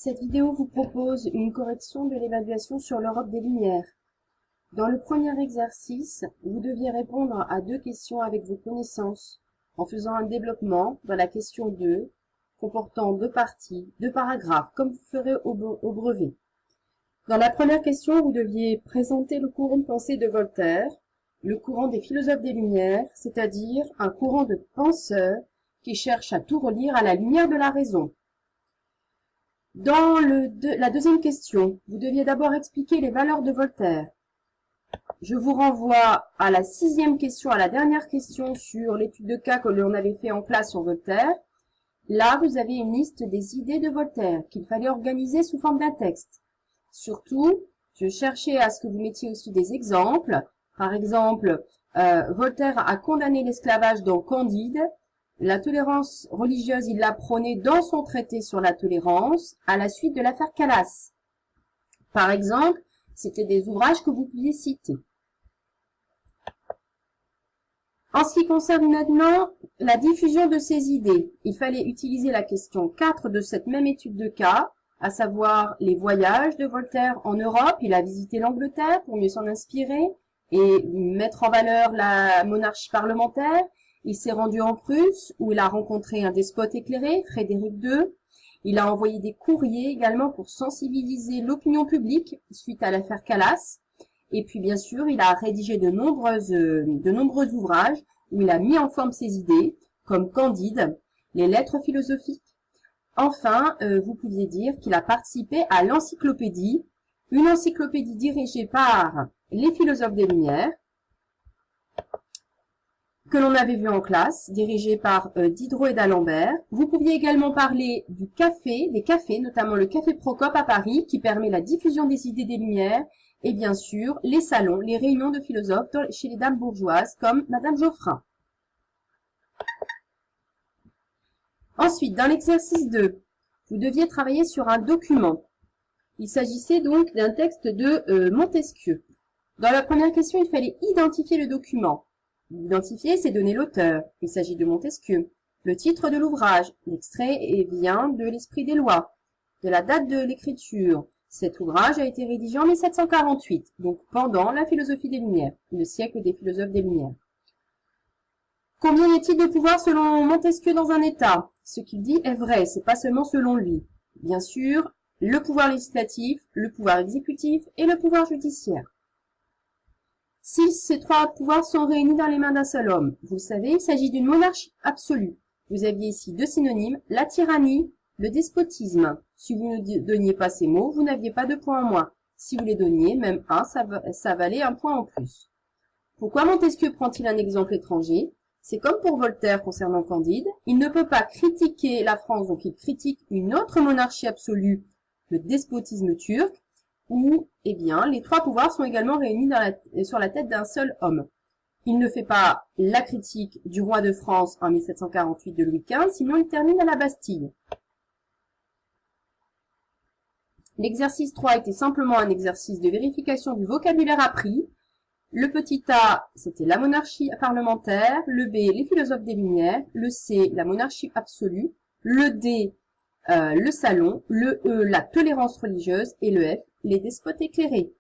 Cette vidéo vous propose une correction de l'évaluation sur l'Europe des Lumières. Dans le premier exercice, vous deviez répondre à deux questions avec vos connaissances, en faisant un développement dans la question 2, comportant deux parties, deux paragraphes, comme vous ferez au brevet. Dans la première question, vous deviez présenter le courant de pensée de Voltaire, le courant des philosophes des Lumières, c'est-à-dire un courant de penseurs qui cherchent à tout relire à la lumière de la raison. Dans la deuxième question, vous deviez d'abord expliquer les valeurs de Voltaire. Je vous renvoie à la sixième question, à la dernière question sur l'étude de cas que l'on avait fait en classe sur Voltaire. Là, vous avez une liste des idées de Voltaire qu'il fallait organiser sous forme d'un texte. Surtout, je cherchais à ce que vous mettiez aussi des exemples. Par exemple, Voltaire a condamné l'esclavage dans Candide. La tolérance religieuse, il l'a prônée dans son traité sur la tolérance, à la suite de l'affaire Calas. Par exemple, c'était des ouvrages que vous pouviez citer. En ce qui concerne maintenant la diffusion de ces idées, il fallait utiliser la question 4 de cette même étude de cas, à savoir les voyages de Voltaire en Europe. Il a visité l'Angleterre pour mieux s'en inspirer et mettre en valeur la monarchie parlementaire. Il s'est rendu en Prusse, où il a rencontré un despote éclairé, Frédéric II. Il a envoyé des courriers également pour sensibiliser l'opinion publique suite à l'affaire Calas. Et puis, bien sûr, il a rédigé de nombreux ouvrages où il a mis en forme ses idées, comme Candide, les lettres philosophiques. Enfin, vous pouviez dire qu'il a participé à l'encyclopédie, une encyclopédie dirigée par les philosophes des Lumières, que l'on avait vu en classe, dirigé par Diderot et d'Alembert. Vous pouviez également parler du café, des cafés, notamment le Café Procope à Paris, qui permet la diffusion des idées des Lumières, et bien sûr, les salons, les réunions de philosophes chez les dames bourgeoises, comme Madame Geoffrin. Ensuite, dans l'exercice 2, vous deviez travailler sur un document. Il s'agissait donc d'un texte de Montesquieu. Dans la première question, il fallait identifier le document. Identifier, c'est donner l'auteur. Il s'agit de Montesquieu. Le titre de l'ouvrage. L'extrait vient de l'Esprit des lois. De la date de l'écriture. Cet ouvrage a été rédigé en 1748, donc pendant la philosophie des Lumières, le siècle des philosophes des Lumières. Combien y a-t-il de pouvoir selon Montesquieu dans un État? Ce qu'il dit est vrai, c'est pas seulement selon lui. Bien sûr, le pouvoir législatif, le pouvoir exécutif et le pouvoir judiciaire. Si ces trois pouvoirs sont réunis dans les mains d'un seul homme, vous le savez, il s'agit d'une monarchie absolue. Vous aviez ici deux synonymes, la tyrannie, le despotisme. Si vous ne donniez pas ces mots, vous n'aviez pas de points en moins. Si vous les donniez, même un, ça valait un point en plus. Pourquoi Montesquieu prend-il un exemple étranger? C'est comme pour Voltaire concernant Candide. Il ne peut pas critiquer la France, donc il critique une autre monarchie absolue, le despotisme turc, où, eh bien, les trois pouvoirs sont également réunis sur la tête d'un seul homme. Il ne fait pas la critique du roi de France en 1748 de Louis XV, sinon il termine à la Bastille. L'exercice 3 était simplement un exercice de vérification du vocabulaire appris. Le petit a, c'était la monarchie parlementaire, le B, les philosophes des Lumières, le C, la monarchie absolue, le D, le salon, le E, la tolérance religieuse, et le F, les despotes éclairés.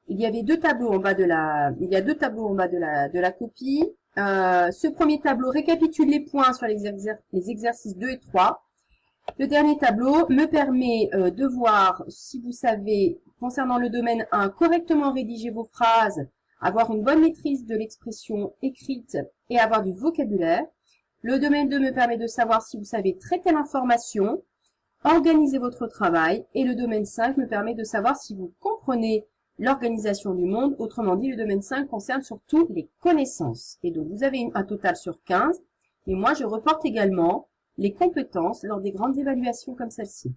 Il y a deux tableaux en bas de la copie. Ce premier tableau récapitule les points sur les exercices 2 et 3. Le dernier tableau me permet de voir si vous savez, concernant le domaine 1, correctement rédiger vos phrases, avoir une bonne maîtrise de l'expression écrite et avoir du vocabulaire. Le domaine 2 me permet de savoir si vous savez traiter l'information, organiser votre travail, et le domaine 5 me permet de savoir si vous comprenez l'organisation du monde. Autrement dit, le domaine 5 concerne surtout les connaissances. Et donc, vous avez un total sur 15, et moi, je reporte également les compétences lors des grandes évaluations comme celle-ci.